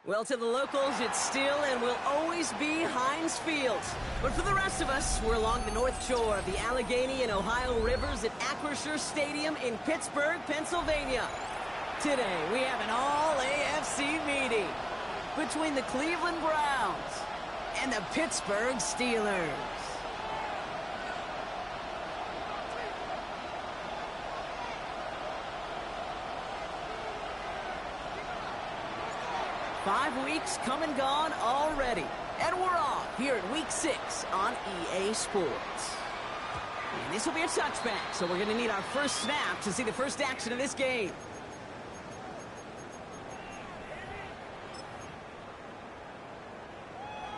Well, to the locals, it's still and will always be Heinz Field. But for the rest of us, we're along the north shore of the Allegheny and Ohio rivers at Acrisure Stadium in Pittsburgh, Pennsylvania. Today, we have an all-AFC meeting between the Cleveland Browns and the Pittsburgh Steelers. Five weeks come and gone already. And we're off here at Week 6 on EA Sports. And this will be a touchback, so we're going to need our first snap to see the first action of this game.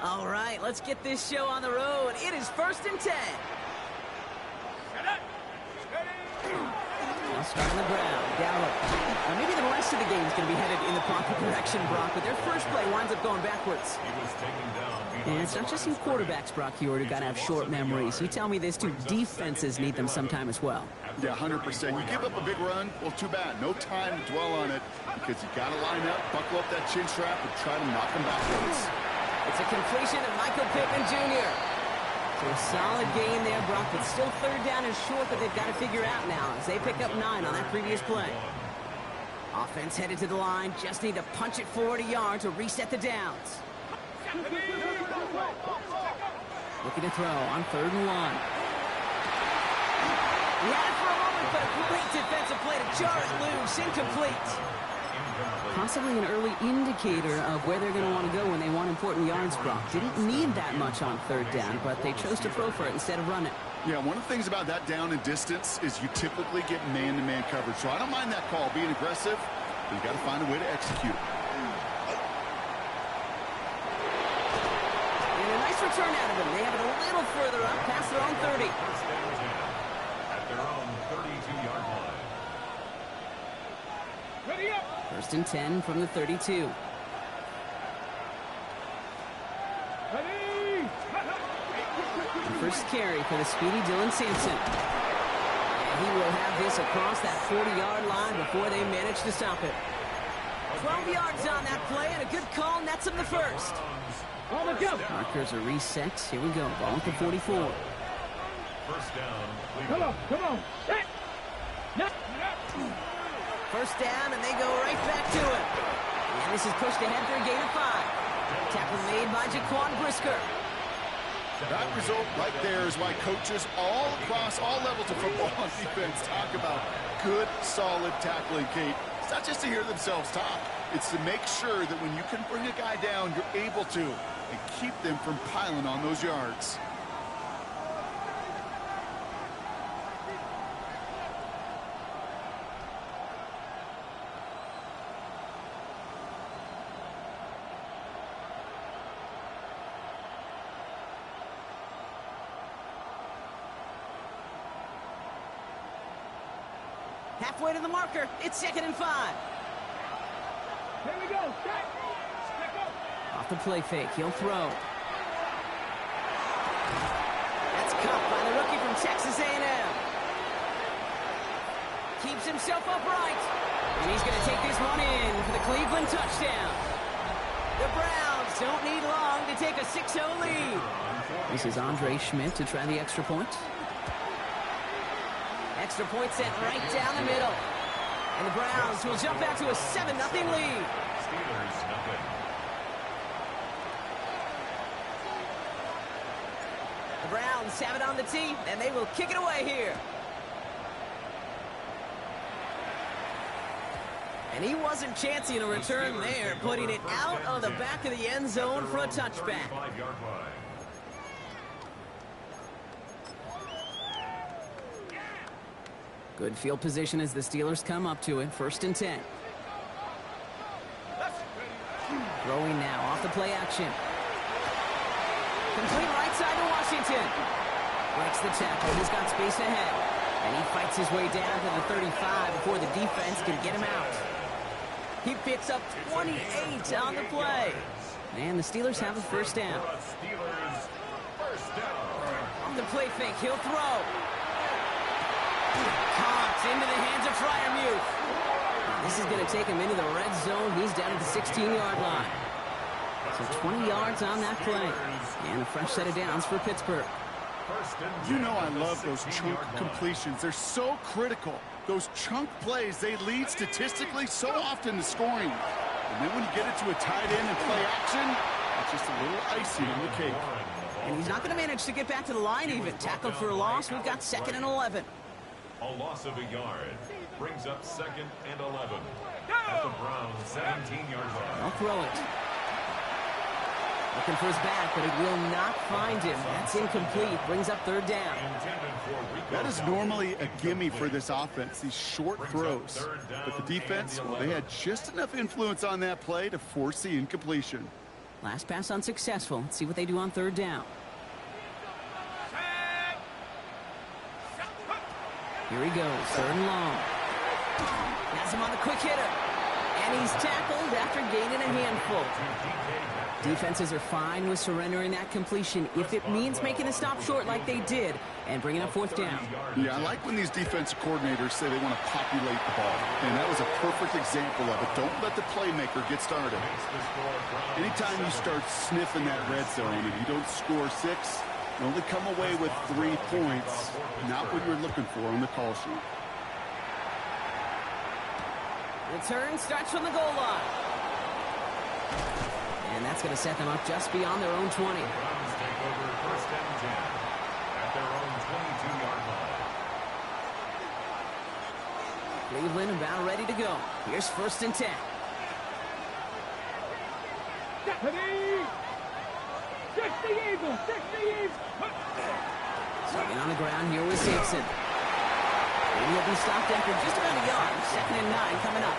All right, let's get this show on the road. It is 1st and 10. Now starting the ground, Gallup. Maybe the rest of the game is going to be headed in the proper direction, Brock, but their first play winds up going backwards. And it's not just you quarterbacks, Brock Huard, who got to have short memories. You tell me this too, defenses need them sometime as well. Yeah, 100%. You give up a big run, well, too bad. No time to dwell on it because you got to line up, buckle up that chin strap, and try to knock them backwards. It's a completion of Michael Pittman Jr. So a solid game there, Brock, but still third down is short that they've got to figure out now as they pick up 9 on that previous play. Offense headed to the line, just need to punch it forward a yard to reset the downs. Looking to throw on 3rd and 1. He had it for a moment, but a great defensive play to jar it loose, incomplete. Possibly an early indicator of where they're going to want to go when they want important yards, Brock. Didn't need that much on 3rd down, but they chose to throw for it instead of run it. Yeah, one of the things about that down and distance is you typically get man-to-man coverage. So I don't mind that call, being aggressive, but you got to find a way to execute. And a nice return out of them. They have it a little further up, past their own 30. At their own 32-yard line. Ready up! 1st and 10 from the 32. Ready! The first carry for the speedy Dylan Sampson. And he will have this across that 40-yard line before they manage to stop it. 12 yards on that play, and a good call nets him the first. On the go! Markers are reset. Here we go. Ball at the 44. First down. Come on. Hey. First down, and they go right back to it. And this is pushed ahead for a gain of 5. Tackle made by Jaquan Brisker. That result right there is why coaches all across all levels of football on defense talk about good, solid tackling, Kate. It's not just to hear themselves talk. It's to make sure that when you can bring a guy down, you're able to, and keep them from piling on those yards. Halfway to the marker. It's 2nd and 5. Here we go. Step up. Off the play fake. He'll throw. That's caught by the rookie from Texas A&M. Keeps himself upright. And he's going to take this one in for the Cleveland touchdown. The Browns don't need long to take a 6-0 lead. This is Andre Schmidt to try the extra point. Extra point sent right down the middle. And the Browns will jump out to a 7-0 lead. Steelers, nothing. The Browns have it on the tee, and they will kick it away here. And he wasn't chancing a return there, putting it out of the back of the end zone for a touchback. 35-yard line. Good field position as the Steelers come up to it. 1st and 10. Throwing now off the play action. Complete right side to Washington. Breaks the tackle. He's got space ahead. And he fights his way down to the 35 before the defense can get him out. He picks up 28 on the play. And the Steelers have a first down. Steelers, first down. On the play fake, he'll throw. Caught into the hands of Freiermuth. This is going to take him into the red zone. He's down at the 16-yard line. So 20 yards on that play. And a fresh set of downs for Pittsburgh. You know I love those chunk completions. They're so critical. Those chunk plays, they lead statistically so often to scoring. And then when you get it to a tight end and play action, it's just a little icing on the cake. And he's not going to manage to get back to the line even. Tackled for a loss. We've got 2nd and 11. A loss of a yard brings up 2nd and 11. At the Browns' 17-yard line. They'll throw it. Looking for his back, but it will not find him. That's incomplete. Brings up 3rd down. That is normally a gimme for this offense, these short throws. But the defense, well, they had just enough influence on that play to force the incompletion. Last pass unsuccessful. Let's see what they do on 3rd down. Here he goes, 3rd and long. Has him on the quick hitter. And he's tackled after gaining a handful. Defenses are fine with surrendering that completion if it means making a stop short like they did and bringing up 4th down. Yeah, I like when these defensive coordinators say they want to populate the ball. And that was a perfect example of it. Don't let the playmaker get started. Anytime you start sniffing that red zone and you don't score 6, you only come away with 3 points. Not what you're looking for on the call sheet. Return starts from the goal line. And that's going to set them up just beyond their own 20. Browns take over 1st and 10 at their own 22-yard line. Cleveland about ready to go. Here's 1st and 10. Starting on the ground here with Simpson. And he'll be stopped after just about a yard. 2nd and 9 coming up.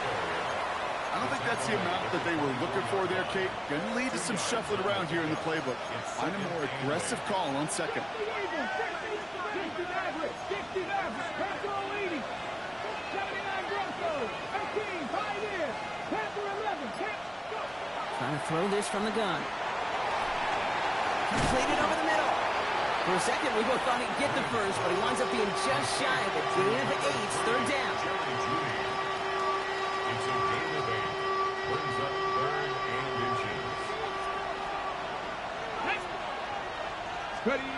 I don't think that's the amount that they were looking for there, Kate. Going to lead to some shuffling around here in the playbook. Find a more aggressive call on 2nd. Trying to throw this from the gun. Completed over the middle. For a second, we both thought he'd get the first, but he winds up being just shy of it. Gain of 8, 3rd down. It's a gain of 8. Brings up 3rd and inches. Ready.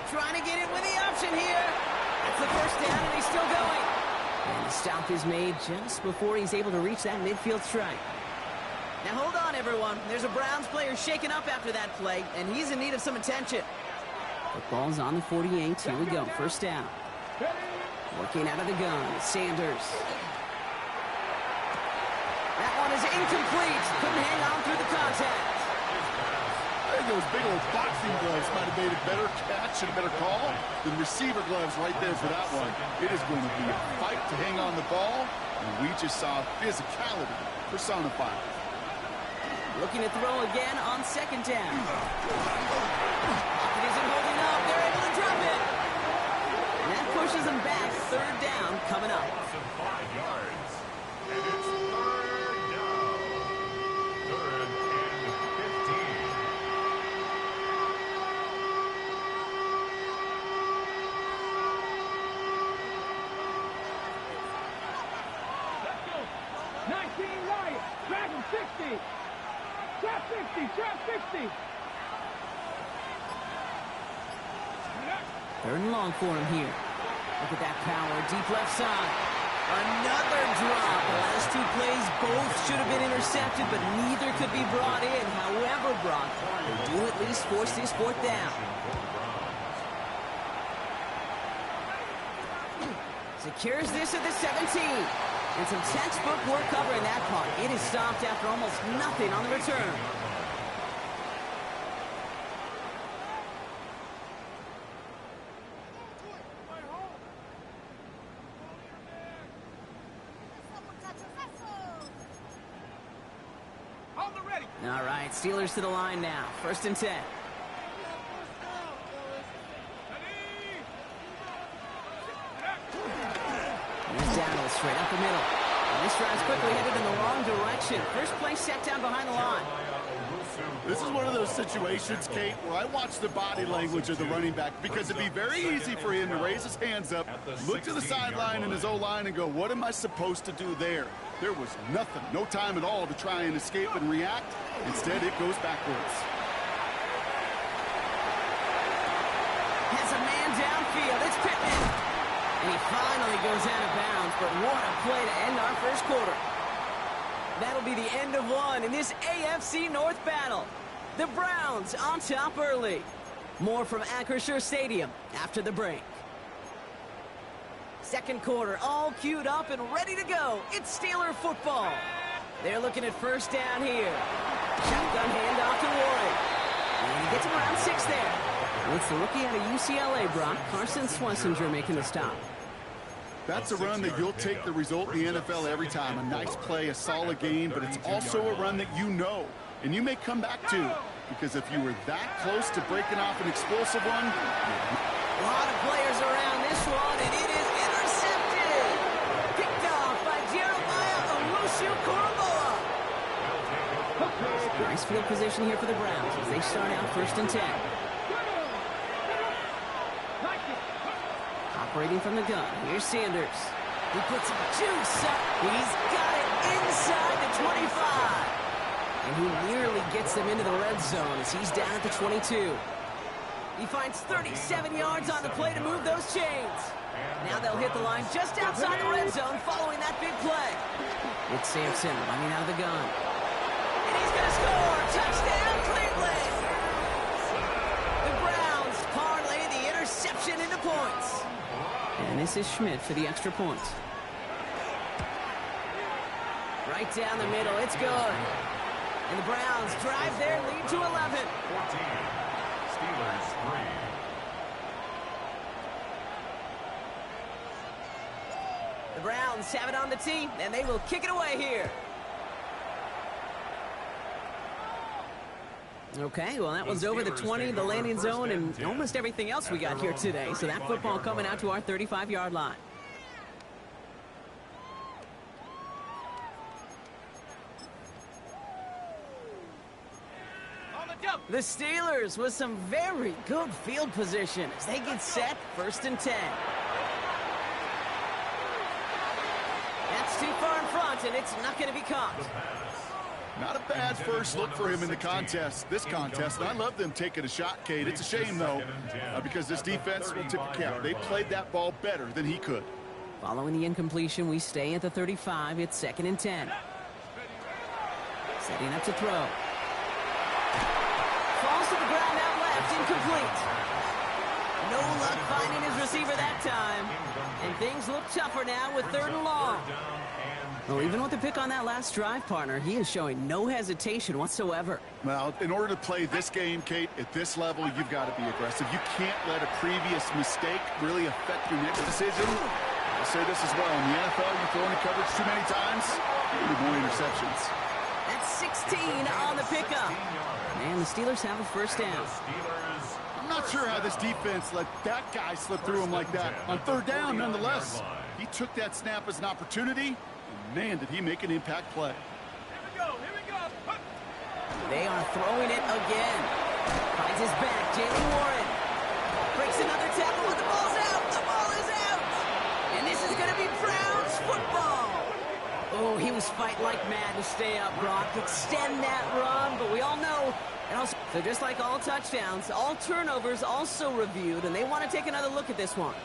Trying to get it with the option here. That's the 1st down, and he's still going. And the stop is made just before he's able to reach that midfield strike. Now hold on, everyone. There's a Browns player shaken up after that play, and he's in need of some attention. The ball's on the 48. Here we go. 1st down. Working out of the gun. Sanders. That one is incomplete. Couldn't hang on through the contact. I think those big old boxing gloves might have made a better catch and a better call than receiver gloves right there for that one. It is going to be a fight to hang on the ball, and we just saw physicality personified. Looking to throw again on 2nd down. Pocket isn't holding up. They're able to drop it. And that pushes them back. 3rd down coming up. Loss of 5 yards. And it's 3rd down. 3rd and 15. Let's go. 19 right. Drag him 60. Trap 60. Trap 60. 3rd and long for him here. Look at that power. Deep left side. Another drop. The last 2 plays both should have been intercepted, but neither could be brought in. However, Brock, they do at least force this 4th down. Secures this at the 17. And some textbook work covering that part. It is stopped after almost nothing on the return. All right, Steelers to the line now. 1st and 10. Here's Dowdle straight up the middle. And this drive's quickly headed in the wrong direction. First play set down behind the line. This is one of those situations, Kate, where I watch the body language of the running back because it'd be very easy for him to raise his hands up, look to the sideline and his O-line and go, what am I supposed to do there? There was nothing, no time at all to try and escape and react. Instead, it goes backwards. Has a man downfield. It's Pittman. And he finally goes out of bounds, but what a play to end our first quarter. That'll be the end of one in this AFC North battle. The Browns on top early. More from Acrisure Stadium after the break. Second quarter all queued up and ready to go. It's Steeler football. They're looking at first down here. Shotgun handoff to Warren. And he gets him around 6 there. It's the rookie out of UCLA, Brock. Carson Schlesinger making the stop. That's a run that you'll take the result in the NFL every time. A nice play, a solid game, but it's also a run that you know, and you may come back to, because if you were that close to breaking off an explosive one. A lot of players around this one, and it is intercepted. Picked off by Jeremiah Owusu-Koramoah. Nice field position here for the Browns as they start out 1st and 10. Operating from the gun. Here's Sanders. He puts some juice up. He's got it inside the 25. And he nearly gets them into the red zone as he's down at the 22. He finds 37 yards on the play to move those chains. Now they'll hit the line just outside the red zone following that big play. It's Sampson running out of the gun. And he's going to score. Touchdown, Cleveland. The Browns parlay the interception into points. And this is Schmidt for the extra point. Right down the middle. It's good. And the Browns drive their lead to 11. 14. Steelers 3. The Browns have it on the tee, and they will kick it away here. Okay, well, that was over the 20, the landing zone, and almost everything else we got here today. So that football coming out to our 35-yard line. The Steelers with some very good field position as they get set 1st and 10. That's too far in front, and it's not going to be caught. Not a bad first look for him in the contest, this contest. And I love them taking a shot, Kate. It's a shame, though, because this defense will tip a cap. They played that ball better than he could. Following the incompletion, we stay at the 35. It's 2nd and 10. Setting up to throw. Falls to the ground out left, incomplete. No luck finding his receiver that time. And things look tougher now with 3rd and long. Well, even with the pick on that last drive, partner, he is showing no hesitation whatsoever. Well, in order to play this game, Kate, at this level, you've got to be aggressive. You can't let a previous mistake really affect your next decision. I'll say this as well. In the NFL, you throw into coverage too many times, you get more interceptions. That's 16 on the pickup. And the Steelers have a 1st down. I'm not sure how this defense let that guy slip through him like that. On 3rd down, nonetheless, he took that snap as an opportunity. Man, did he make an impact play. Here we go. They are throwing it again. Finds his back, Jaylen Warren. Breaks another tackle, and the ball's out. The ball is out. And this is going to be Browns football. Oh, he was fighting like mad to stay up, Brock. Extend that run, but we all know. And also, so just like all touchdowns, all turnovers also reviewed, and they want to take another look at this one.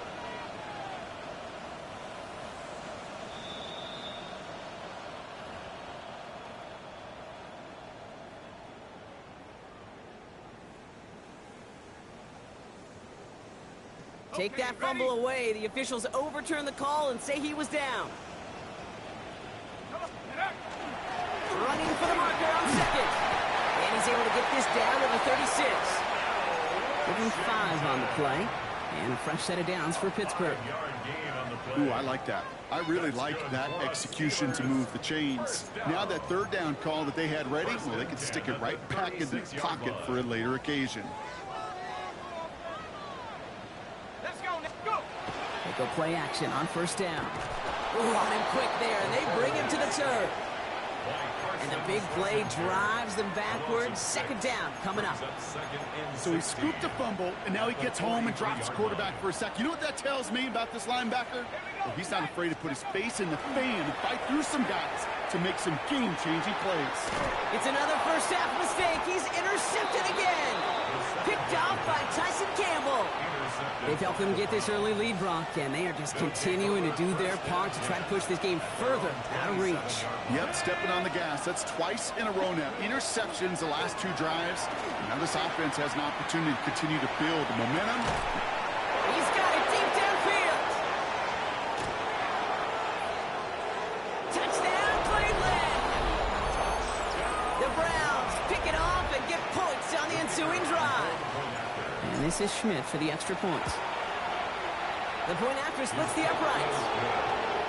Take that fumble away. The officials overturn the call and say he was down. Running for the marker on 2nd. And he's able to get this down to the 36. Giving 5 on the play. And a fresh set of downs for Pittsburgh. Ooh, I like that. I really like that execution to move the chains. Now that 3rd down call that they had ready, well, they can stick it right back in the pocket for a later occasion. They go play action on 1st down. Ooh, on him quick there, and they bring him to the turf. And the big play drives them backwards. Second down coming up. So he scooped a fumble, and now he gets home and drops the quarterback for a sack. You know what that tells me about this linebacker? Well, he's not afraid to put his face in the fan and fight through some guys to make some game-changing plays. It's another first half mistake. He's intercepted again. Picked off by Tyson Campbell. They've helped them get this early lead, Brock, and they are just continuing to do their part to try to push this game further out of reach. Yep, stepping on the gas. That's twice in a row now. Interceptions the last two drives. Now this offense has an opportunity to continue to build momentum. He's got it deep downfield. Touchdown, Cleveland. The Browns pick it off and get points on the ensuing drive. And this is Schmidt for the extra points. The point after splits the uprights.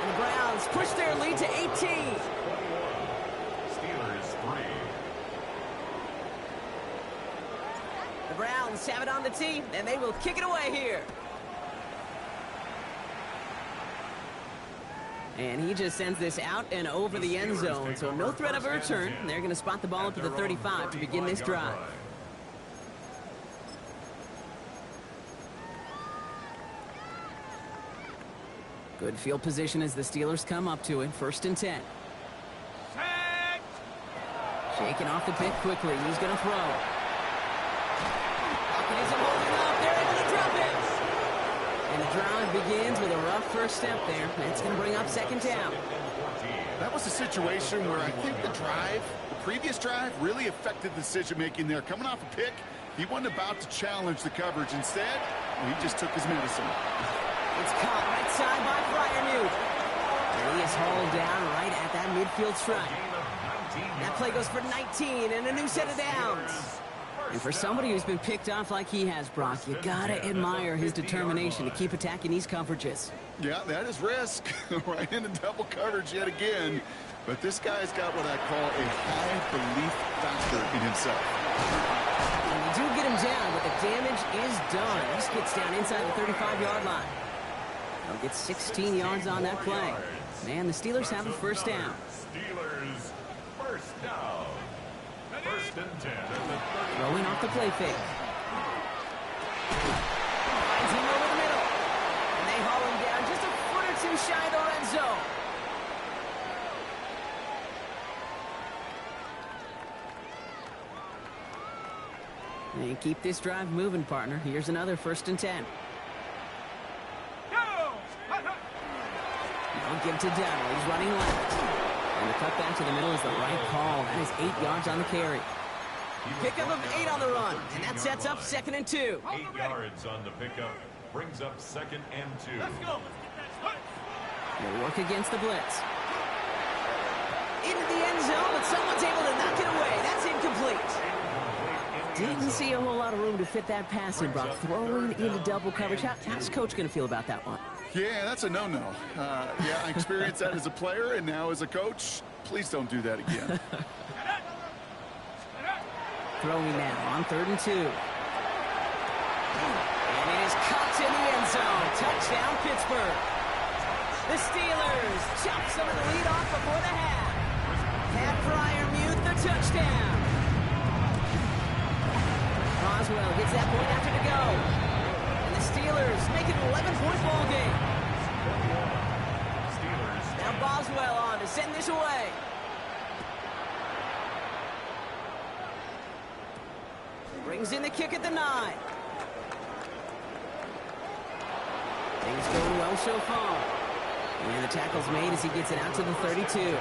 And the Browns push their lead to 18. Steelers 3. The Browns have it on the tee, and they will kick it away here. And he just sends this out and over the end zone, so no threat of a return. They're going to spot the ball up to the 35 to begin this drive. Good field position as the Steelers come up to it. 1st and 10. Shaking off the pick quickly. He's going to throw. Hawkins isn't holding up. They're able to drop it. And the drive begins with a rough first step there. That's going to bring up 2nd down. That was a situation where I think the previous drive, really affected the decision-making there. Coming off a pick, he wasn't about to challenge the coverage. Instead, he just took his medicine. It's caught right side by Freiermuth. And he is hauled down right at that midfield stripe. That play goes for 19 and a new set of downs. And for somebody who's been picked off like he has, Brock, you gotta admire his determination to keep attacking these coverages. Yeah, that is risk. Right into double coverage yet again. But this guy's got what I call a high belief factor in himself. And they do get him down, but the damage is done. He just gets down inside the 35-yard line. They'll get 16 yards on that play. Man, the Steelers have a 1st down. Steelers 1st down. 1st and 10 at the 30. Throwing off the play fake. Finds him over the middle. And they haul him down just a foot or two shy of the red zone. They keep this drive moving, partner. Here's another 1st and 10. They'll give to Dowdle. He's running left. And the cutback to the middle is the right call. That is 8 yards on the carry. Pickup of 8 on the run. And that sets up 2nd and 2. 8 yards on the pickup. Brings up 2nd and 2. Let's go. They'll work against the blitz. Into the end zone, but someone's able to knock it away. That's incomplete. Didn't see a whole lot of room to fit that pass in, Brock. Throwing into double coverage. How's Coach going to feel about that one? Yeah, that's a no-no. Yeah, I experienced that as a player and now as a coach. Please don't do that again. Throwing now on 3rd and 2. And it is caught in the end zone. Touchdown, Pittsburgh. The Steelers chop some of the lead off before the half. Pat Freiermuth, the touchdown. Boswell gets that point after to go. And the Steelers make it an 11-point ball game. Now Boswell on to send this away. Brings in the kick at the 9. Things going well so far. And the tackle's made as he gets it out to the 32.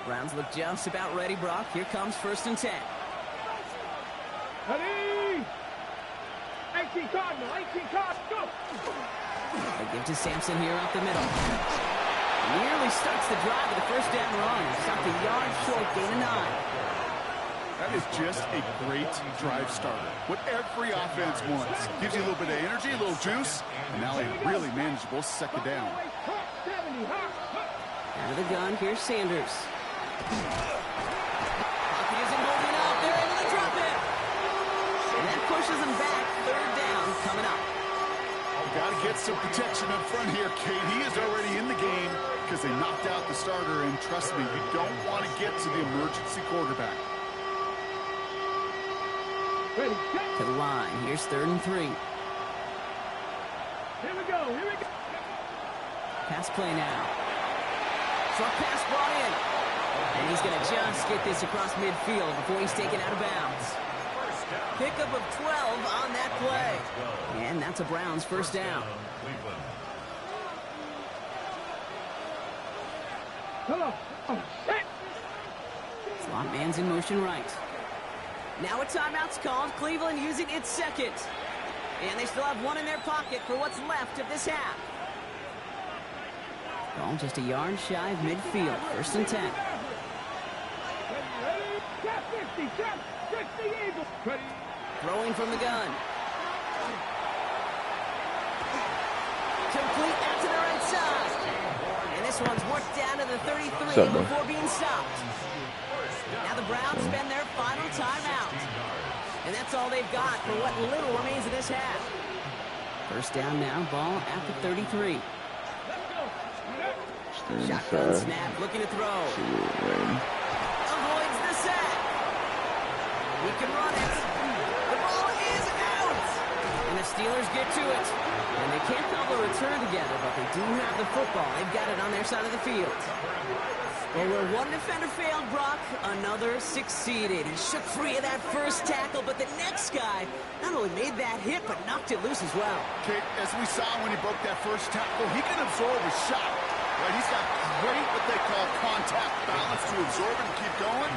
Browns look just about ready, Brock. Here comes 1st and 10. Ready? 18 Cardinal, 18 Cardinal, go! They give to Sampson here up the middle. Nearly starts the drive with the 1st down run. Stopped a yard short, gain of 9. That is just a great drive starter. What every offense wants. Gives you a little bit of energy, a little juice, and now a really manageable 2nd down. Out of the gun, here's Sanders. Pocket isn't holding up. They're able to drop it. And that gets some protection up front here, Kate. He is already in the game because they knocked out the starter, and trust me, you don't want to get to the emergency quarterback. Ready, To the line. Here's 3rd and 3. here we go, here we go. Pass play now. Short pass brought in. And he's going to just get this across midfield before he's taken out of bounds. Pickup of 12 on that play. And that's a Browns first down. Hello. Oh, shit. Slot man's in motion right. Now a timeout's called. Cleveland using its second. And they still have one in their pocket for what's left of this half. Ball just a yard shy of midfield. 1st and 10. Ready, trap 50, trap 50 Eagles. Ready. Throwing from the gun. Complete out to the right side. And this one's worked down to the 33 before being stopped. Now the Browns spend their final timeout. And that's all they've got for what little remains of this half. First down now, ball at the 33. Shotgun snap, looking to throw. Avoids the sack. He can run it. The ball is out. And the Steelers get to it. And they can't cobble a return together, but they do have the football. They've got it on their side of the field. Well, where one defender failed, Brock, another succeeded. He shook free of that first tackle, but the next guy not only made that hit, but knocked it loose as well. Kate, as we saw when he broke that first tackle, he can absorb a shot. Right? He's got great, what they call contact balance to absorb it and keep going.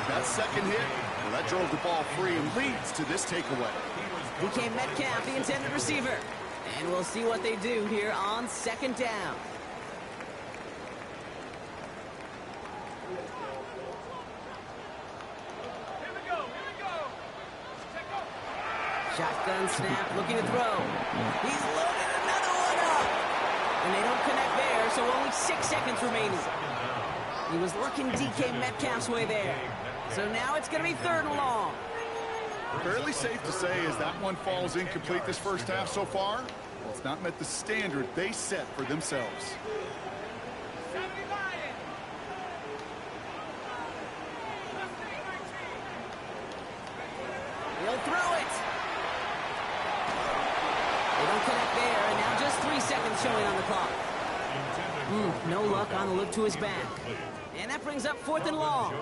That second hit, well, that drove the ball free and leads to this takeaway. DK Metcalf, the intended receiver. And we'll see what they do here on 2nd down. Shotgun snap, looking to throw. He's loaded another one up. And they don't connect there, so only 6 seconds remaining. He was looking DK Metcalf's way there. So now it's going to be 3rd and long. Fairly safe to say as that one falls incomplete this first half so far, well, it's not met the standard they set for themselves. He'll throw it. They don't connect there, and now just 3 seconds showing on the clock. No luck on the look to his back. And that brings up 4th and long.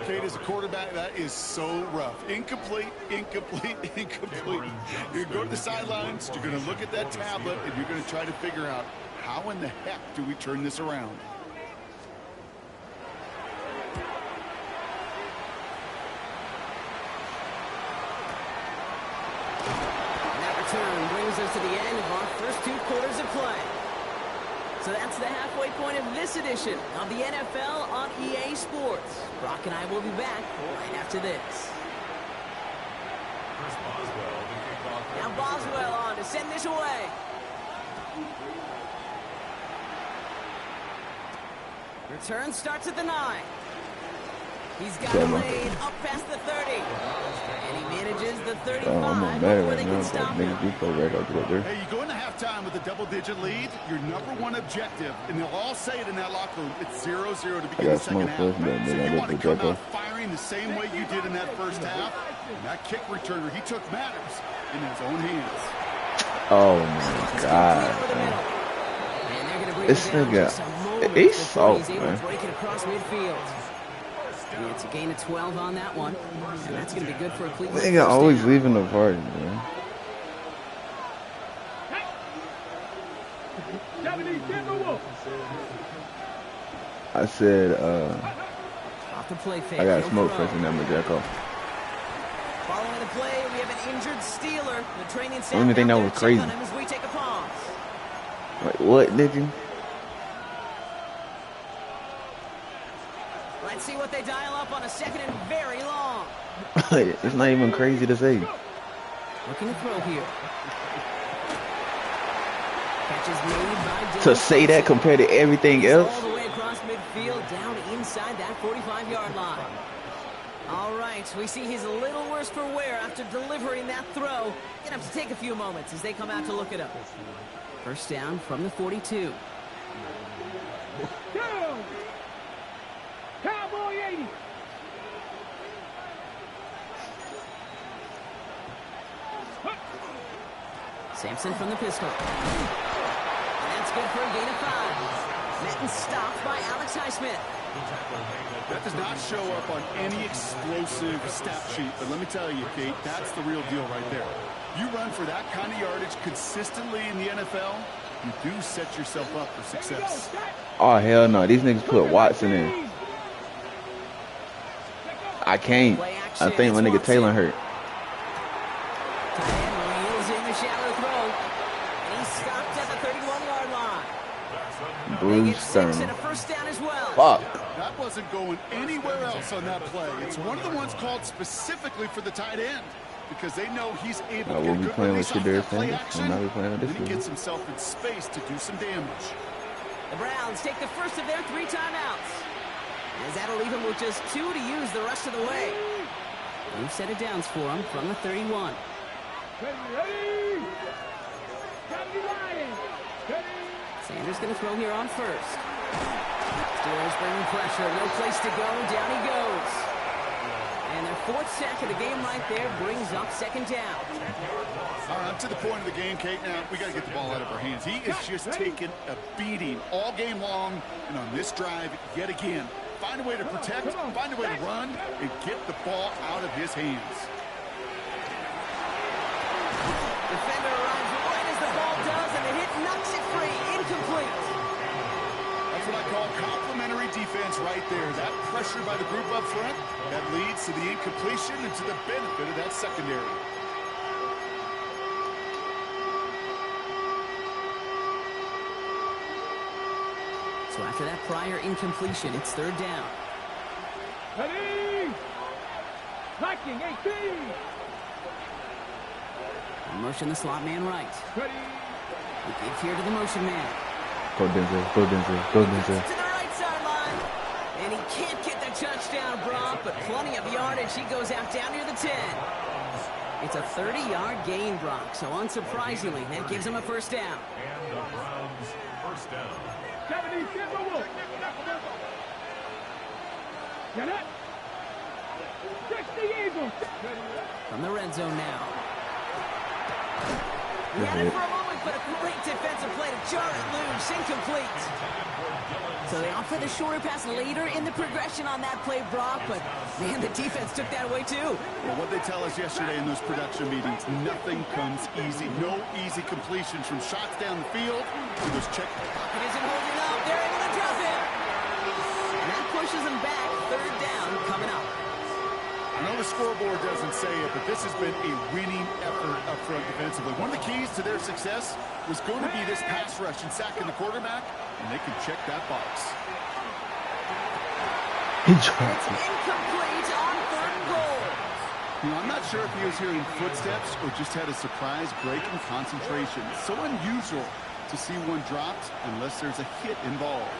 Kate, as a quarterback, that is so rough. Incomplete, incomplete, incomplete. You're going to go to the sidelines, you're going to look at that tablet, and you're going to try to figure out how in the heck do we turn this around. Turn brings us to the end of our first 2 quarters of play. So that's the halfway point of this edition of the NFL on EA Sports. Brock and I will be back right after this. Now Boswell on to send this away. Return starts at the 9. He's got it laid up past the 30. And he manages the 35 before they can stop him. Hey, you go into halftime with a double-digit lead, your #1 objective, and they'll all say it in that locker room, it's 0-0 to begin the second half. So you want to come out firing the same way you did in that first half. And that kick returner, he took matters in his own hands. Oh, my God, man. This nigga, he's soft, man. Break it across midfield. And it's a gain of 12 on that one, and that's going to be good for a Cleveland. Nigga always leaving the party, man. I said, Off the play fake. I got smoke first and then I'm Jacko. Following the play, we have an injured Steeler. The training staff only thing that was crazy. on him as we take a pause. Wait, what, nigga? Let's see what they dial up on a 2nd and very long. It's not even crazy to say. Looking to throw here. Catches made by To say that compared to everything else? all the way across midfield, down inside that 45-yard line. All right, we see he's a little worse for wear after delivering that throw. Gonna have to take a few moments as they come out to look it up. First down from the 42. Down. Cowboy 80. Sampson from the pistol. That's good for a gain of 5. Met and stopped by Alex Highsmith. That does not show up on any explosive stat sheet, but let me tell you, Kate, that's the real deal right there. You run for that kind of yardage consistently in the NFL, you do set yourself up for success. Oh, hell no. These niggas put Watson in. I can't. I think my nigga Taylor hurt. Tight end wheels in the shallow throw. And he's stopped at the 31-yard line. They Bruce get 6 and Stern. a first down as well. Fuck. That wasn't going anywhere else on that play. It's one of the ones called specifically for the tight end because they know he's able to We'll get be good playing release with off Shadarius that play Sanders. action, We'll not be playing with and this then he dude. gets himself in space to do some damage. The Browns take the first of their 3 timeouts. As that'll leave him with just 2 to use the rest of the way. New set of downs for him from the 31. Ready. Lions. Ready. Sanders going to throw here on first. Steelers bringing pressure. No place to go. Down he goes. And their 4th sack of the game right there brings up 2nd down. All right, up to the point of the game, Kate. Now, we got to get the ball out of our hands. He is just taking a beating all game long, and on this drive, yet again. Find a way to protect, find a way to run, and get the ball out of his hands. Defender arrives right as the ball does, and the hit knocks it free. Incomplete. That's what I call complimentary defense right there. That pressure by the group up front, that leads to the incompletion and to the benefit of that secondary. So after that prior incompletion, it's 3rd down. Ready. Blocking 18. Motion the slot man right. Ready. He gives here to the motion man. Go Denzel. Go Denzel. Go Denzel. To the right sideline. And he can't get the touchdown, Brock, but plenty of yardage. He goes out down near the 10. It's a 30-yard gain, Brock, so unsurprisingly, that gives him a first down. And the Browns first down. 70 Timberwolves. Get it. 60 Eagles. From the red zone now. He had it for a moment, but a great defensive play to jar it loose. Incomplete. So they offer the shorter pass later in the progression on that play, Brock, but man, the defense took that away too. Well, what they tell us yesterday in those production meetings, nothing comes easy. No easy completions from shots down the field to those check. It isn't holding up. They're able to drop it. And that pushes them back. 3rd down coming up. I know the scoreboard doesn't say it, but this has been a winning effort up front defensively. One of the keys to their success was going to be this pass rush and sacking the quarterback, and they can check that box. He dropped It's it. incomplete on 3rd and goal. You know, I'm not sure if he was hearing footsteps or just had a surprise break in concentration. It's so unusual to see one dropped unless there's a hit involved.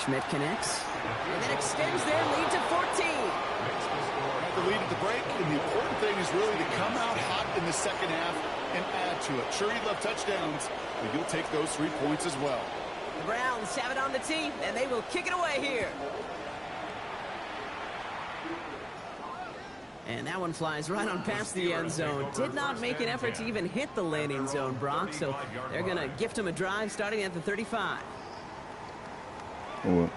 Schmidt connects, and then extends their lead to 14. Had the lead at the break, and the important thing is really to come out hot in the second half and add to it. Sure, you love touchdowns, but you'll take those 3 points as well. The Browns have it on the tee, and they will kick it away here. And that one flies right on past the end zone. Did not make an effort to even hit the landing zone, Brock, so they're going to gift him a drive starting at the 35. Well,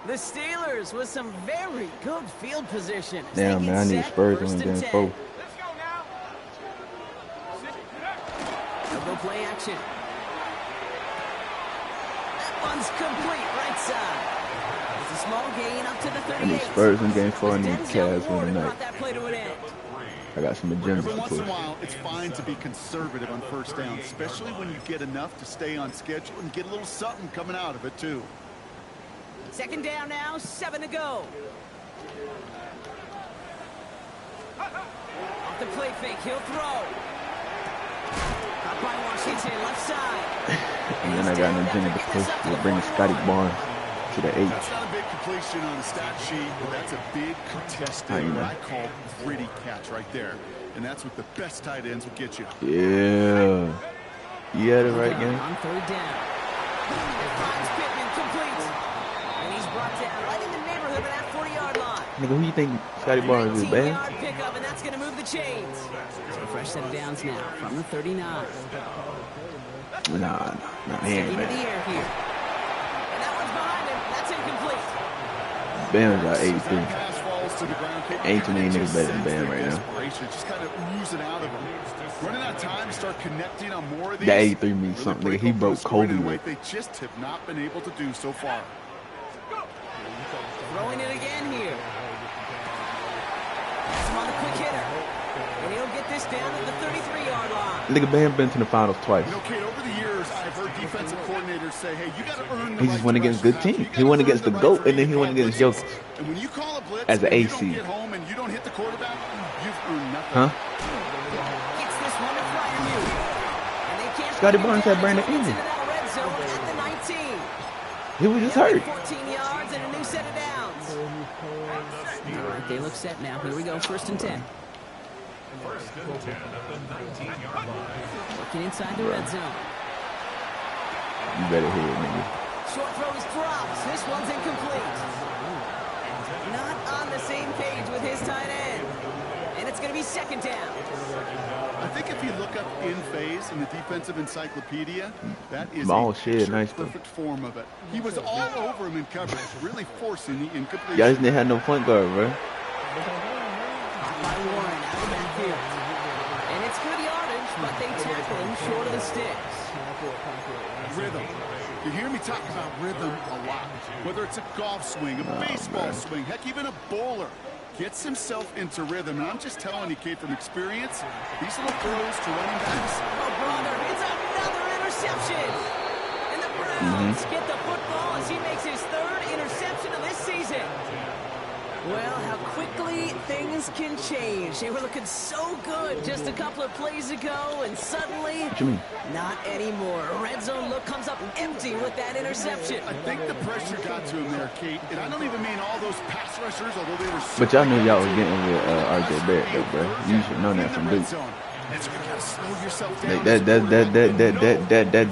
The Steelers with some very good field position. damn, man, I need Spurs to win game 4. Let's go now. They'll go play action. That one's complete right side. It's a small gain up to the 38. I need Spurs in game 4. I need Denzel Cavs Ward win brought tonight. that play to an end. I got some Every agendas to once in a push. while, it's fine to be conservative on first down, especially when you get enough to stay on schedule and get a little something coming out of it, too. 2nd down now, 7 to go. Off the play fake, he'll throw. Up by Washington, left side. And then I got an agenda to push to bring Scotty Barnes to the 8. That's not a big completion on the stat sheet, but that's a big contested, what I call gritty catch right there. And that's what the best tight ends will get you. Yeah. You had it right, gang. On third down. And finds Pittman complete. And he's brought down right in the neighborhood of that 40-yard line. Nigga, who you think Scotty Barnes is, man? 19-yard pickup, and that's going to move the chains. So a fresh set of downs now from the 39. Nah, he ain't Into bad. the air here. And that one's behind him. That's incomplete. Bam's got 83. Pass falls to the ground. Ain't too many niggas better than Bam right now. Desperation, just kind of oozing out of him. Running out of time to start connecting on more of these. That 83 means something, nigga. He broke Kobe with. They just have not been able to do so far. Throwing it again here. Some on the quick hitter. And he'll get this down to the 33-yard line. Nigga, Bam been to the finals twice. You know, Kate, over the years, I've heard defensive coordinators say, hey, you got to earn the He right just went to against rush good the teams. passer. He went against the GOAT, and then he went against Jokic. And when you call a blitz As an and you AC. don't get home and you don't hit the quarterback, you've earned nothing. Huh? Gets this one to Fryermuth. And they can't Scotty bring Barnes it had down Brandon until he gets Ingram. into that red zone at the 19. He was just They'll hurt. get 14 yards and a new set of downs. All right, they look set now. Here we go, 1st and 10. First and 10 at the 19-yard line. Looking inside the red zone. You better hit it, nigga. Short throw is dropped. This one's incomplete. Not on the same page with his tight end. And it's going to be 2nd down. I think if you look up in phase in the defensive encyclopedia, that is Ball a shed, nice though. perfect form of it. He was all over him in coverage, really forcing the incompletion. Y'all just didn't have no point guard, bro. By Warren out of the backfield. And it's good yardage, but they tackle him short of the sticks. Rhythm. You hear me talk about rhythm a lot. Whether it's a golf swing, a baseball swing, heck, even a bowler gets himself into rhythm. And I'm just telling you, Kate, from experience, these little throws to running backs. Oh, brother, it's another interception. And the Browns get the football as he makes his 3rd interception of this season. Well, how quickly things can change. They were looking so good just a couple of plays ago, and suddenly, What you mean? not anymore. A red zone look comes up empty with that interception. I think the pressure got to him there, Kate. And I don't even mean all those pass rushers, although they were so But y'all knew y'all was getting with RJ Barrett, though, bro. You should know that from Duke. That's where you gotta slow yourself down. That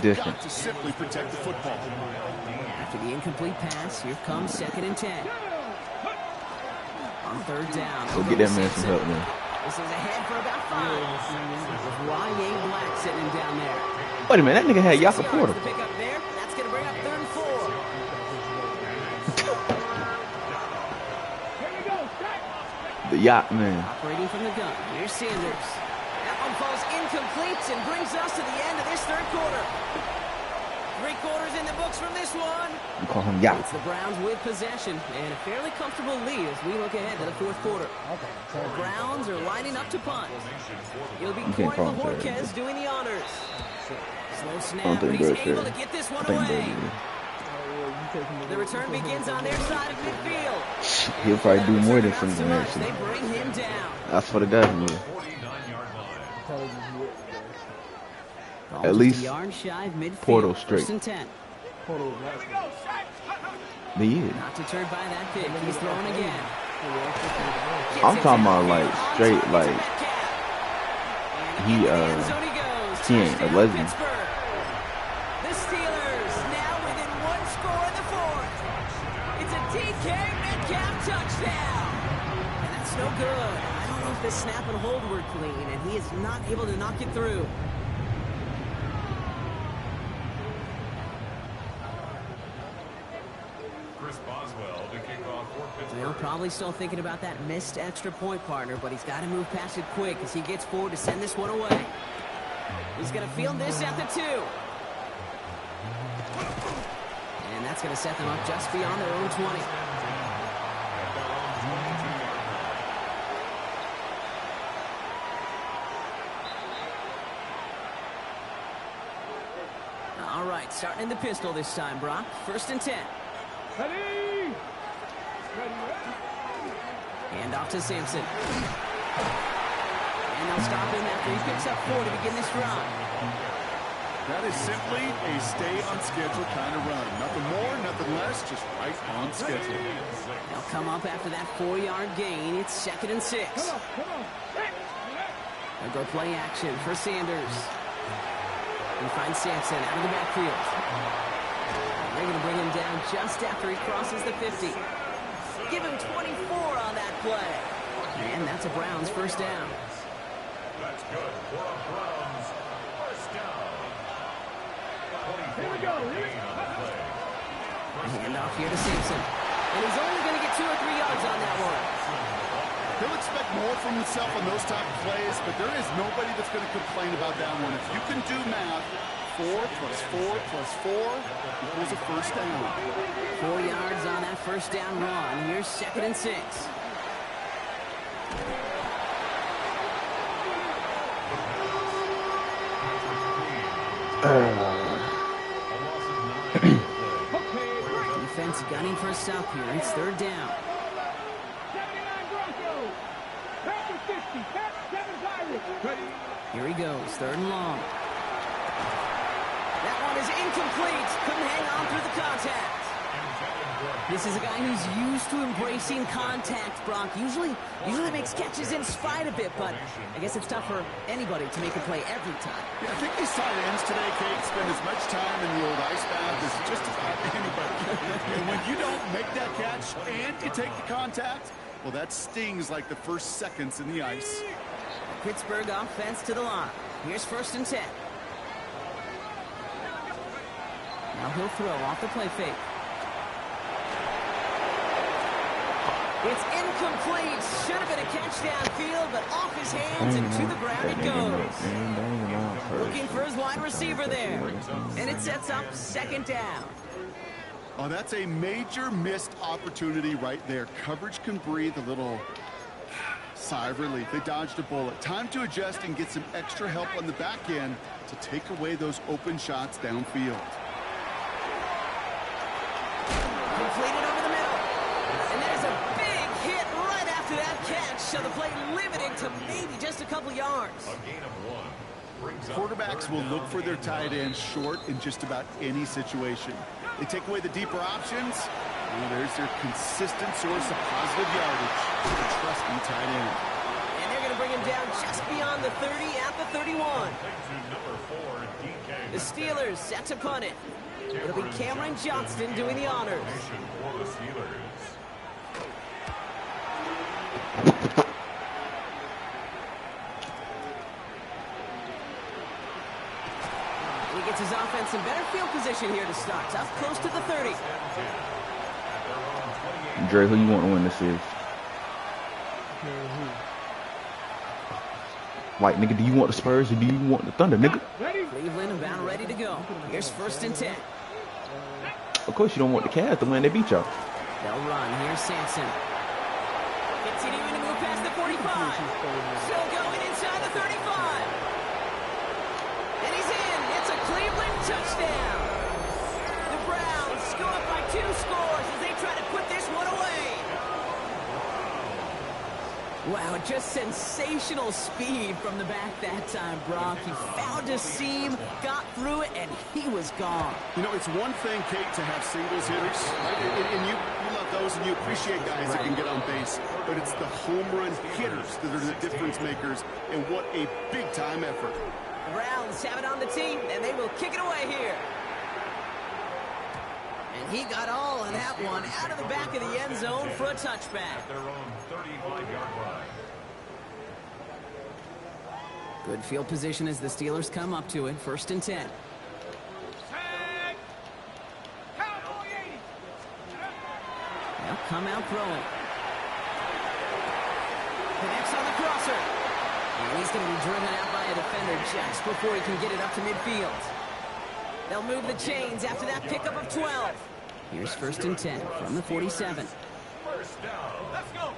different. Got to simply protect the football. After the incomplete pass, here comes 2nd and 10. On 3rd down. So get that man some help, man. This is ahead for about 5. With Ryan Black sitting him down there. Wait a minute, that nigga had Yaka 6 Porter. yards to pick up there. That's going to bring up 3rd and 4. The yacht, man. Operating from the gun. Here's Sanders. That one falls incomplete and brings us to the end of this 3rd quarter. 3 quarters in the books from this one. You call him yacht. It's the Browns with possession and a fairly comfortable lead as we look ahead to the 4th quarter. The Browns are lining up to punt. It'll be can't Corey call him Jared. Bojorquez doing the honors. Slow I snap, don't but think he's Bird's able there. to get this I one think away. Bird The return begins on their side of midfield. is. He'll probably do more than Not so something, much. actually. They bring him down. That's for the guys, man. 49-yard line. Ball At just least a yard shy of midfield. Portal straight. 1st and 10. He is. Not deterred by that pick. He's throwing again. I'm talking about, like, straight, like, he ain't a lesbian. The Steelers now within 1 score in the 4th. It's a DK Metcalf touchdown. And that's no good. I don't know if the snap and hold were clean, and he is not able to knock it through. Chris Boswell to kick off for Pittsburgh. Well, probably still thinking about that missed extra point, partner, but he's got to move past it quick as he gets forward to send this one away. He's going to field this at the 2. And that's going to set them up just beyond their own 20. All right, starting in the pistol this time, Brock. 1st and 10. Ready? Ready? Hand off to Sampson. And they'll stop him after he picks up 4 to begin this drive. That is simply a stay-on-schedule kind of run. Nothing more, nothing less, just right on schedule. They'll come up after that 4-yard gain. It's 2nd and 6. They'll go play action for Sanders. He finds Sampson out of the backfield. They're going to bring him down just after he crosses the 50. Give him 24 on that play. And that's a Browns first down. That's good for a Browns first down. Here we go. Hand off here to Sampson. And he's only going to get 2 or 3 yards on that one. He'll expect more from himself on those type of plays, but there is nobody that's going to complain about that one. If you can do math, 4 plus 4 plus 4 equals a first down. 4 yards on that first down run. Here's 2nd and 6. Defense gunning for a stop here. It's 3rd down. 79 Broncos. Pack is 50. Pack 7 Pirates. Here he goes. 3rd and long. That one is incomplete. Couldn't hang on through the contact. This is a guy who's used to embracing contact, Brock. Usually makes catches in spite of it, but I guess it's tough for anybody to make a play every time. Yeah, I think these tight ends today, Kate, spend as much time in the old ice bath as just about anybody. And when you don't make that catch and you take the contact, well, that stings like the first seconds in the ice. Pittsburgh offense to the line. Here's 1st and 10. Now he'll throw off the play fake. It's incomplete. Should have been a catch downfield, but off his hands and to the ground it goes. Looking for his wide receiver there. And it sets up 2nd down. Oh, that's a major missed opportunity right there. Coverage can breathe a little sigh of relief. They dodged a bullet. Time to adjust and get some extra help on the back end to take away those open shots downfield. Completed over the middle. And there's a big hit right after that catch. So the play limited to maybe just a couple yards. A gain of 1. Brings up Quarterbacks will look for their tight ends short in just about any situation. They take away the deeper options. Well, there's their consistent source of positive yardage. A trusty tight end. And they're going to bring him down just beyond the 30 at the 31. number 4, DK. The Steelers set to punt it. It'll be Cameron Johnston doing the honors. For the Steelers. He gets his offense in better field position here to start. Up close to the 30. Dre, who you want to win this series? Like, nigga, do you want the Spurs or do you want the Thunder, nigga? Cleveland about ready to go. Here's 1st and 10. Of course you don't want the Cavs to win. They beat y'all. They'll run. Here's Sampson. Continuing to move past the 45. Still going inside the 35. And he's in. It's a Cleveland touchdown. The Browns go up by 2 scores as they try to put this one away. Wow, just sensational speed from the back that time, Brock. He found a seam, got through it, and he was gone. You know, it's one thing, Kate, to have singles hitters, right? And you love those and you appreciate guys that can get on base. But it's the home run hitters that are the difference makers, and what a big-time effort. The Browns have it on the team, and they will kick it away here. And he got all of that one out of the back of the end zone for a touchback. Their own 35-yard line. Good field position as the Steelers come up to it. 1st and 10. They'll come out throwing. Connects on the crosser. And he's going to be driven out by a defender just before he can get it up to midfield. They'll move the chains after that pickup of 12. Here's 1st and 10 from the 47. First down. Let's go.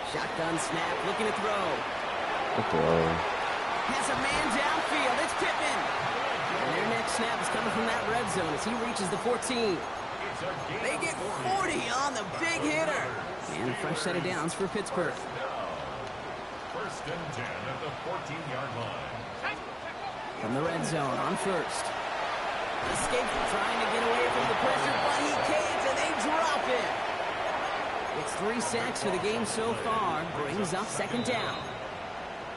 Shotgun snap, looking to throw. Has a man downfield. It's Pittman. And their next snap is coming from that red zone as he reaches the 14. They get 40 on the big hitter. And a fresh set of downs for Pittsburgh. and 10 at the 14-yard line. From the red zone on first. Escape trying to get away from the pressure, but he caves and they drop it. It's 3 sacks for the game so far. Brings up second down.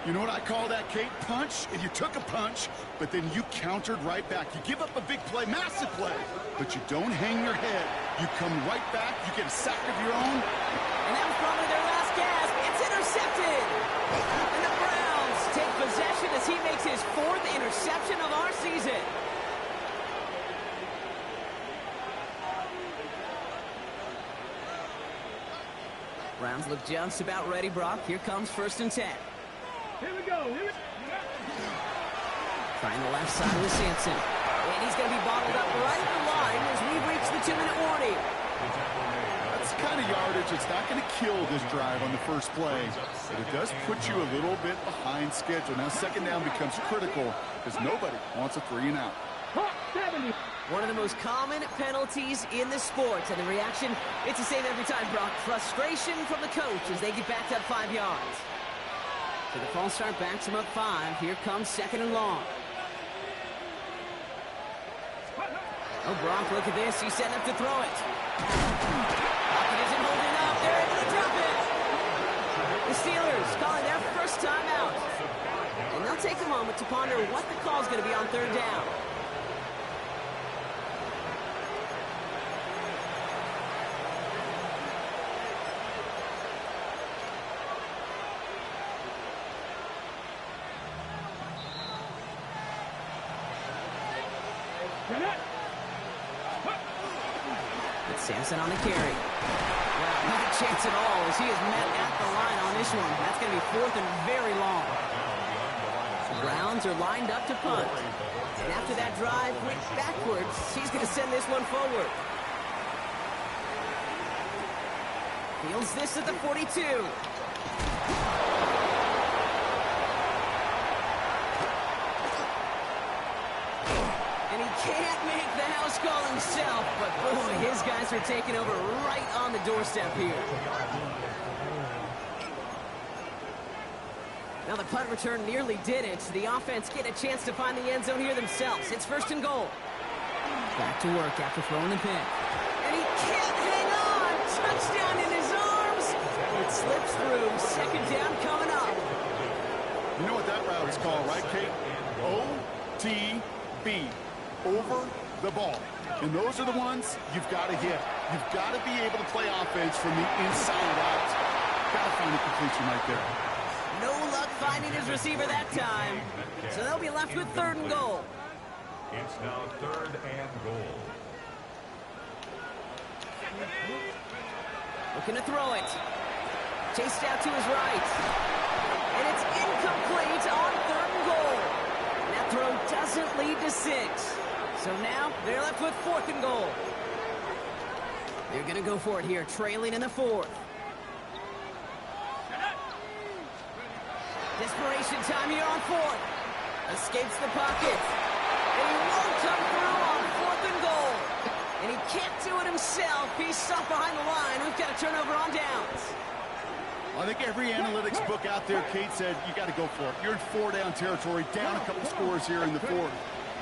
You know what I call that, Kate? Punch. And you took a punch, but then you countered right back. You give up a big play, massive play, but you don't hang your head. You come right back. You get a sack of your own. And that was probably their last gasp. It's intercepted. And the Browns take possession as he makes his 4th interception of our season. Browns look just about ready, Brock. Here comes 1st and 10. Here we go. Trying the left side with Sampson. And he's going to be bottled up right at the line as we reach the 2-minute warning. That's the kind of yardage that's not going to kill this drive on the first play, but it does put you a little bit behind schedule. Now second down becomes critical because nobody wants a 3-and-out. 70. One of the most common penalties in the sport, and the reaction, it's the same every time, Brock. Frustration from the coach as they get backed up 5 yards. So the false start backs him up 5. Here comes 2nd and long. Oh, Brock, look at this. He's setting up to throw it. Pocket isn't holding up. They're able to drop it. The Steelers calling their first time out. And they'll take a moment to ponder what the call is going to be on 3rd down. It's Sampson on the carry. Wow, not a chance at all as he is met at the line on this one. That's going to be 4th and very long. The Browns are lined up to punt. And after that drive went backwards, he's going to send this one forward. Fields this at the 42. And he can't make the house call himself, but boy, his guys are taking over right on the doorstep here. Now the punt return nearly did it. The offense get a chance to find the end zone here themselves. It's 1st and goal. Back to work after throwing the pick. And he can't hang on. Touchdown in his arms. It slips through. 2nd down coming up. You know what that route is called, right, Kate? OTB. Over the ball. And those are the ones you've got to hit. You've got to be able to play offense from the inside out. Got to find a completion right there. No luck finding his receiver that time. So they'll be left with 3rd and goal. It's now 3rd and goal. Looking to throw it. Chased out to his right. And it's incomplete on 3rd and goal. And that throw doesn't lead to 6. So now they're left with 4th and goal. They're going to go for it here, trailing in the 4th. Desperation time here on 4th. Escapes the pocket. And he won't come through on 4th and goal. And he can't do it himself. He's stuck behind the line. We've got a turnover on downs. I think every analytics book out there, Kate, said you got to go for it. You're in 4-down territory, down a couple scores here in the 4th.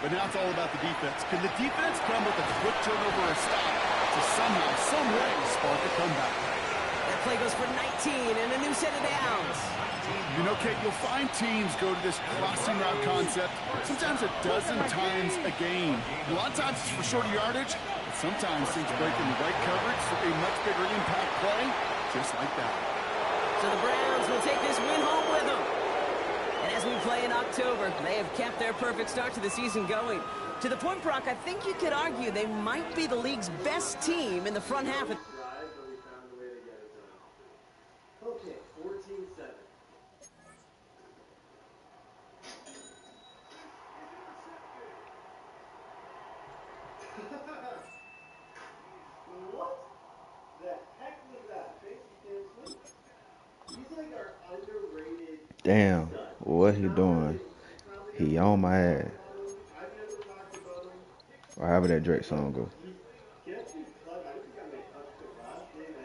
But now it's all about the defense. Can the defense come with a quick turnover or a stop to somehow, some way, spark a comeback? That play goes for 19 and a new set of downs. You know, Kate, you'll find teams go to this crossing route concept sometimes a dozen times a game. A lot of times it's for shorter yardage, but sometimes things break in the right coverage for a much bigger impact play, just like that. So the Browns will take this win home with them. And as we play in October, they have kept their perfect start to the season going. To the point, Brock, I think you could argue they might be the league's best team in the front half of... Okay, 14-7. What the heck was that? He's like our underrated. Damn, what he doing? He on my ass. Or however that Drake song go.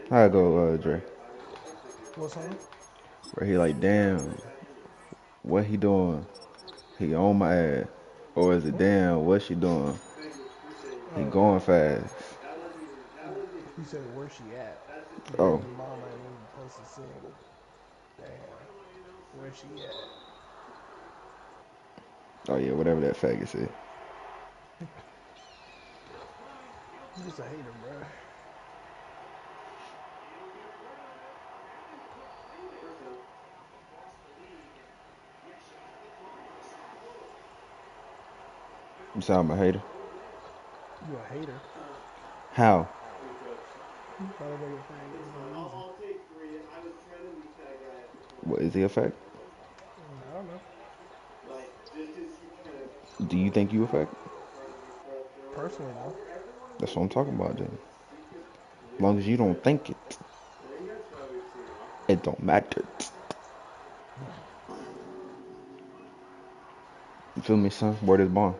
How it go, Drake? What's on? Where he like, damn, What he doing? He on my ass. Or is it damn? What she doing? He Oh, going fast. he said, "Where's she at?" Oh, Baby mama ain't even supposed to sing. Damn, where's she at? oh yeah, whatever that faggot said. You just a hater, bro. You sound a hater. You a hater. How? Motherfucker faggot for no reason. I'll take three. I was trying to meet that guy at the corner. What is he a fag? I don't know. Like, just because he kind of Do you think you a fag? Personally, no. That's what I'm talking about, then. As long as you don't think it, I think that's why we've seen off. it don't matter. You feel me, son? Word is born.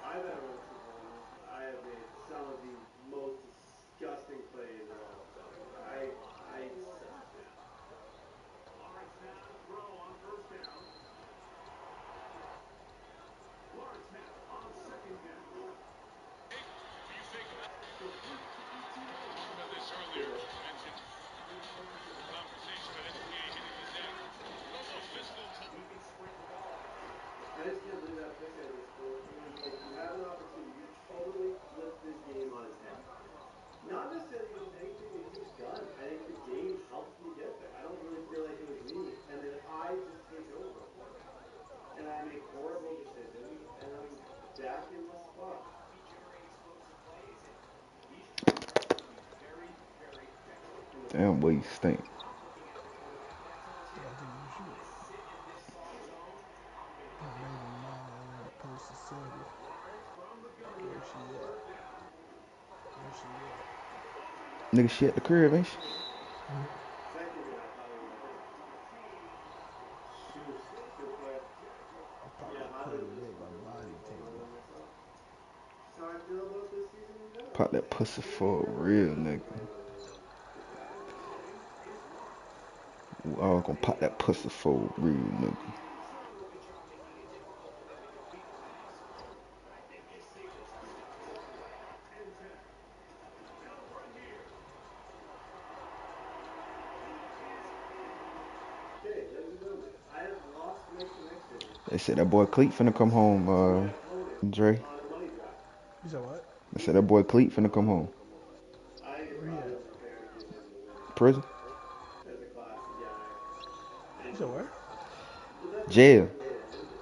I've had run some homes. I have made some of the most disgusting plays of all time. I suck. Lawrence has to throw on first down. Lawrence has on second down. About this earlier, mentioned the conversation about SGA hitting the deck. It's also physical. I just can't believe that pick I just scored. It was like you have an opportunity. You totally flipped this game on its head. Not necessarily even anything that you've done. I think the game helped me get there. I don't really feel like it was me. And then I just take over. And I make horrible decisions. And I'm back in my spot. Damn, boy, you stink. Yeah, I think you should. Baby mama ain't even supposed to sing. Where she at? Where she at? Nigga, she at the crib, ain't she? Second, I thought it was like, shoot, good play. I pop Yeah, that Highland pussy to just make my wasn't body really holding tingle. on myself. That's how I feel about this season in general. Pop that pussy for real, nigga. I was gonna pop that pussy for real, nigga. Okay, ladies and gentlemen, I have lost my connection They said that boy Cleet finna come home, to my opponent Dre. on a money drive. You said what? They said that boy Cleet finna come home. I think it's Where he probably at? unfair to give him the win. Prison? As a classy guy. And You said where? well, that nigga's Jail. not really in jail.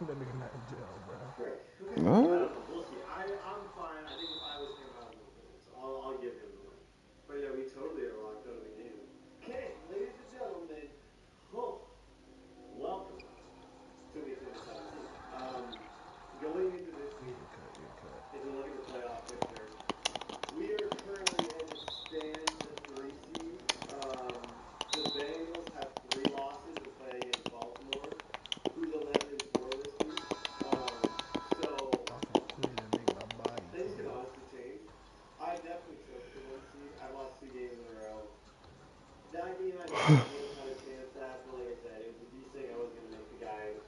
That nigga not in jail, bro. Great. Okay. I Huh? don't know. We'll see. I'm fine. I think if I was him, I would want the win. So I'll give him the win. But yeah, we totally are locked out of the game. Okay, ladies and gentlemen. Oh, welcome to week number 17. Going into this week, Good cut, good cut. if we look at the playoff picture, we are currently, as it stands, the 3 seed. The Bengals have 3 losses and play against Baltimore, who's 11-4 this week. So Off a pussy to make my body things can tingle. obviously change. I definitely took the 1 seed. I lost 2 games in a row. That game I thought the Bills had a chance at, but like I said, it was a beast thing. I wasn't going to make the guy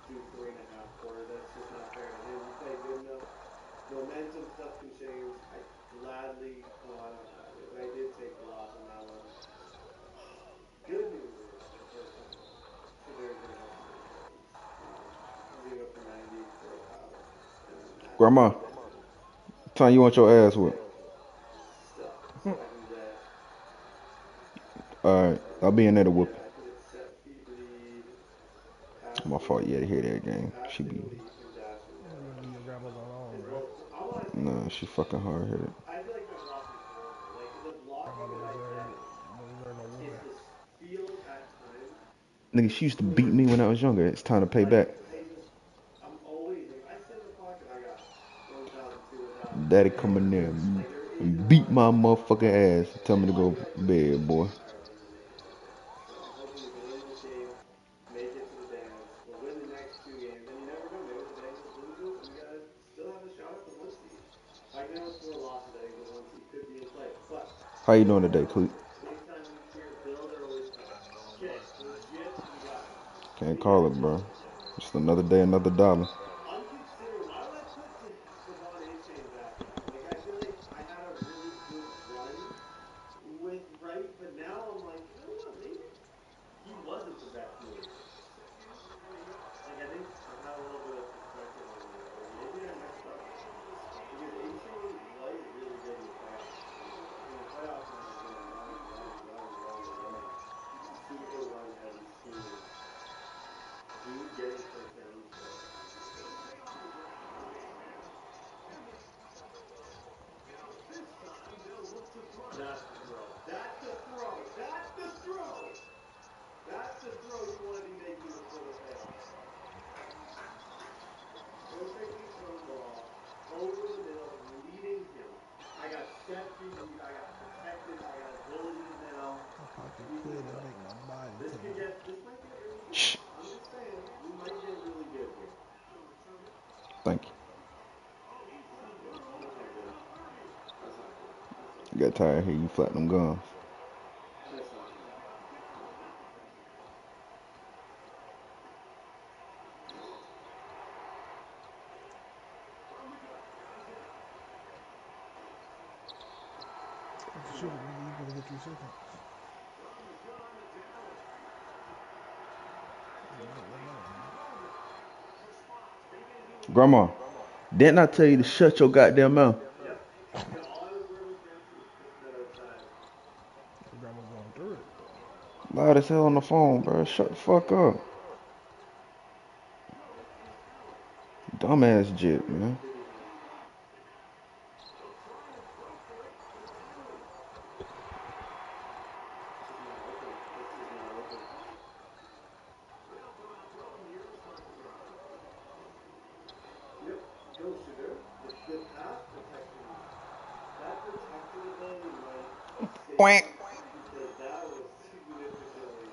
do 3.5 quarters. That's just not fair to him. He played good enough. Momentum stuff can change. I gladly, well, I don't gladly, but I did take the loss on that one. Good news is, for the first time, Shadir's going to have some returns. He's going to go for 90 for a power, and then that Grandma, definitely time you want your ass whooped. stuff. So I can get, Alright, I'll be in there to whoop yeah, I can get set feet lead, you. My passing fault, you had to hear lead, that game. She passing be, elite, and dashing You wanna dash. leave your grandma's alone, As bro. well as, I'm honestly nah, fine. she fucking hard headed. I feel like my blocking's horrible. Like, the blocking Grandma that don't I deserve, get, don't deserve no it woman. just feels at times Nigga, she used to beat towards me when I was younger. It's time to pay like back. I'm always like if I sit in the pocket, I got 1,000, 2,000. Daddy I come in there like there isn't and a beat lot of my space for blocking. motherfucking ass. Tell me to go Luckily, I to do have bed, the boy. firepower to make it happen. So I'm hoping we can win this game, make it to the dance. We'll win the next 2 games, and you never know. Maybe the Bengals lose this, and we gotta still have a shot at the 1 seed. Right now with 4 losses, I think the 1 seed could be in play. But How you big doing time today, week Cleet? here. Big time week here. Bills are always tough. Okay, legit, you got it. Can't call it, bro. Just another day, another dollar. I'm considering, why would I put Devon A-Chain back in? Like, I feel like I had a really good run with Wright, but now I'm like, you know what, maybe he wasn't the best move. Like, I think I've had a little bit of perspective on this. Like, maybe I messed up. Because A-Chain was really good in the playoffs. In the playoffs, when I was going run, super run-heavy scheme, he was getting first down stuff. That's the throw. That's the throw. That's the throw. That's the throw you want to be making before the payoff. Perfectly thrown ball over the middle, leading him. I got step feet. I got protected. I got abilities now. My pocket You can clear to go. make my body This tickle. might get really good. Shh. I'm just saying, we might get really good here. Thank you. That's not good. That's not good. That's not You good. got tired here. You flat them gums. That's not good. Shoot it, nigga. You better get 3 seconds. Grandma, didn't I tell you to shut your goddamn mouth? Yep. Yeah, all I was worried was Dempsey pushing that outside. Your grandma going through it. Loud as hell on the phone, bro. Shut the fuck up. Dumbass jit, man. Could be him. This is not open. This is not open. Yep. Go, shooter. The pass protection, that protected it then might save Quack. us. Because that was significantly,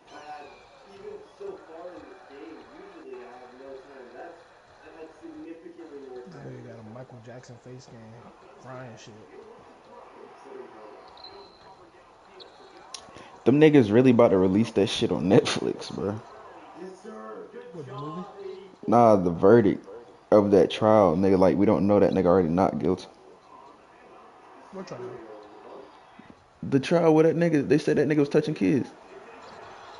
I had, even so far in this game, usually I have no time. I've had significantly more This time nigga in got this a half. Michael Jackson face game, crying shit. Sitting home. Them niggas really about to release that shit on Netflix, bro. Yes, sir. Good What, the movie? job, 84. Nah, the verdict of that trial, nigga, like, we don't know that nigga already not guilty. What trial? The trial where that nigga, they said that nigga was touching kids.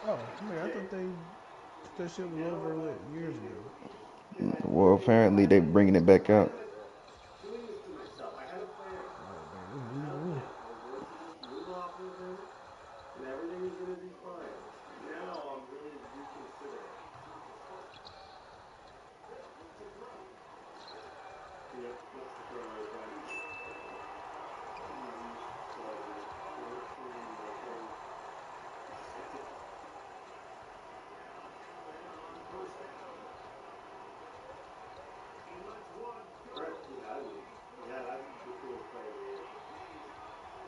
Oh, nigga, I thought that shit was over with years ago. Well, apparently they bringing it back out. Doing this to myself. I had a plan. Oh, nigga, this I news had to a me. plan. I was going to just move off of him, and everything was going to be fine. Now I'm going to reconsider it. Yep, that's the throw right there. Easy, pleasant, 14-0. Alright, he had me. Yeah, that's the coolest play of the year.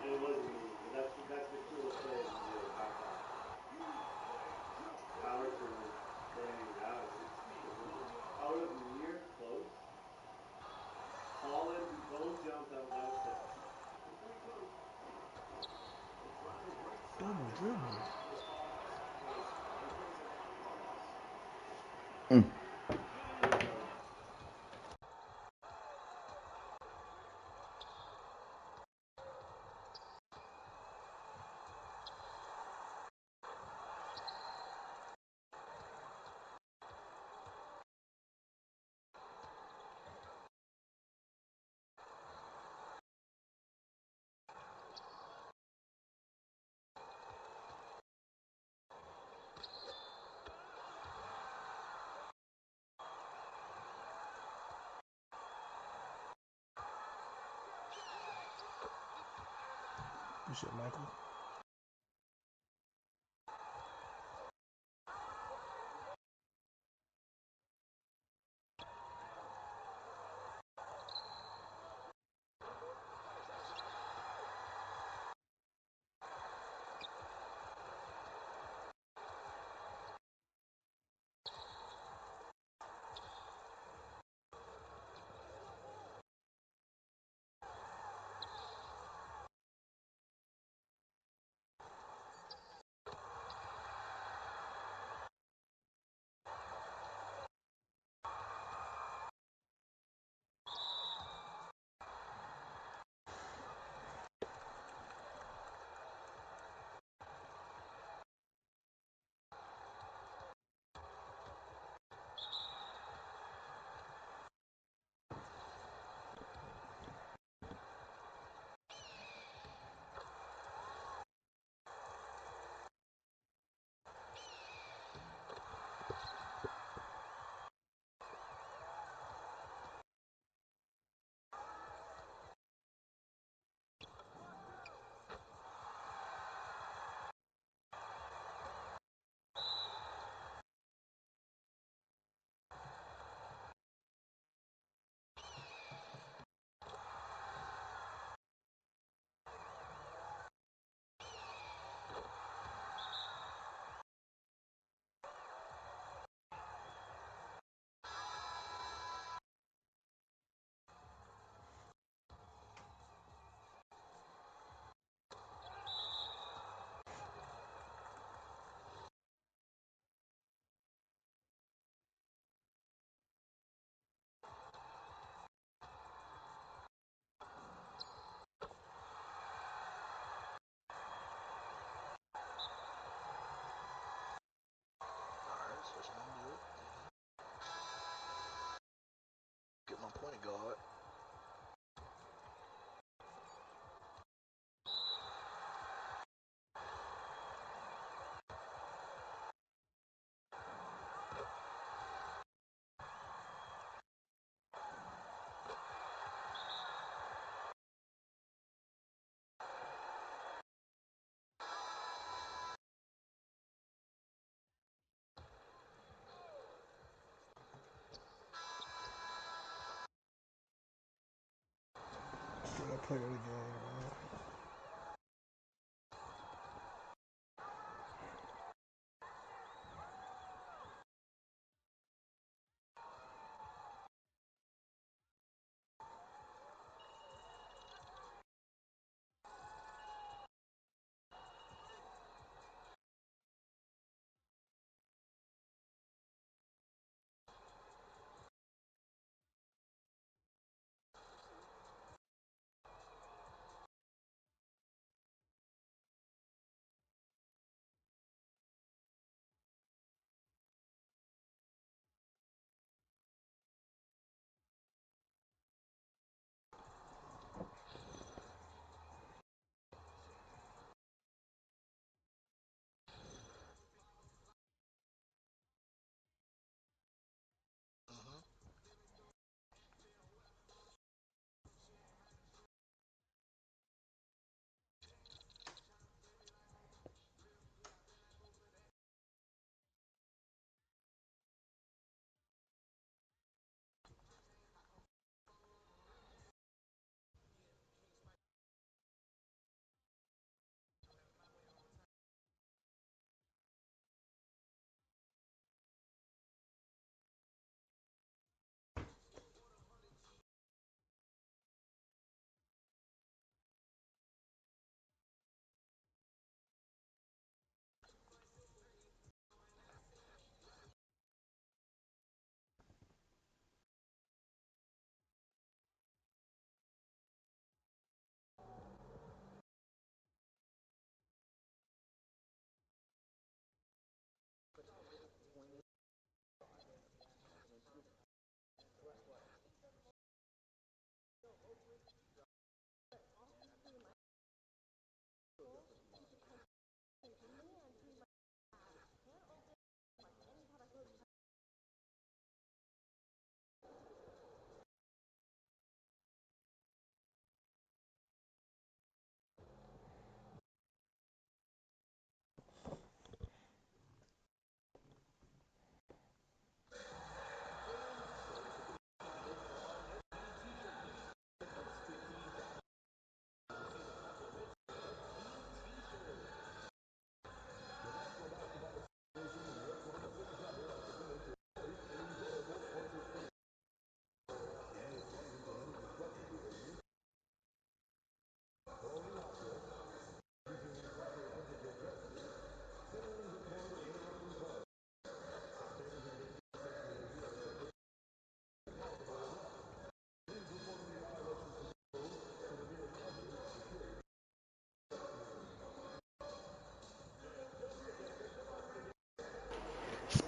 And it wasn't me, but that's the coolest play of the year by far. Power turn. Dang, that was out of near close. Holland, we both jumped out. That was sick. Double dribble. Good job. Good shit, Michael. player of the game, man.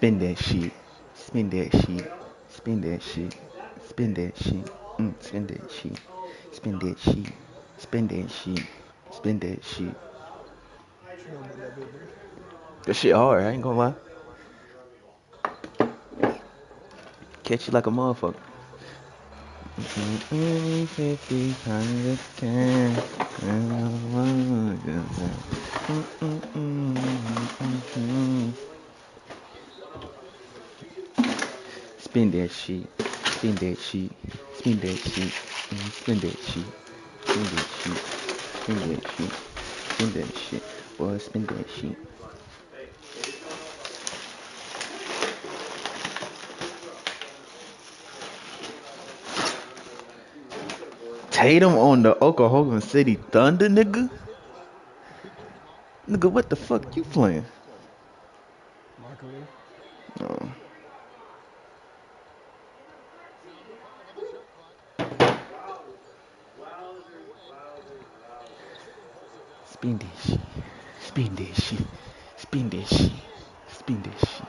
Spin that shit. Spin that shit. Spin that shit. Spin that shit. Spin that shit. Spin that shit. Spin that shit. Spin that shit. What you know about that, big bro? That shit hard, I ain't gonna lie. Catch you like a motherfucker. 50 times can. Spin that shit. Spin that shit. Spin that shit. Spin that shit. Spin that shit. Spin that shit. Spin that shit. Boy, spin that shit. Tatum on the Oklahoma City Thunder, nigga? Nigga, what the fuck you playing? Marco Lee. Oh. Spin that shit. Spin that shit. Spin that shit. Spin that shit.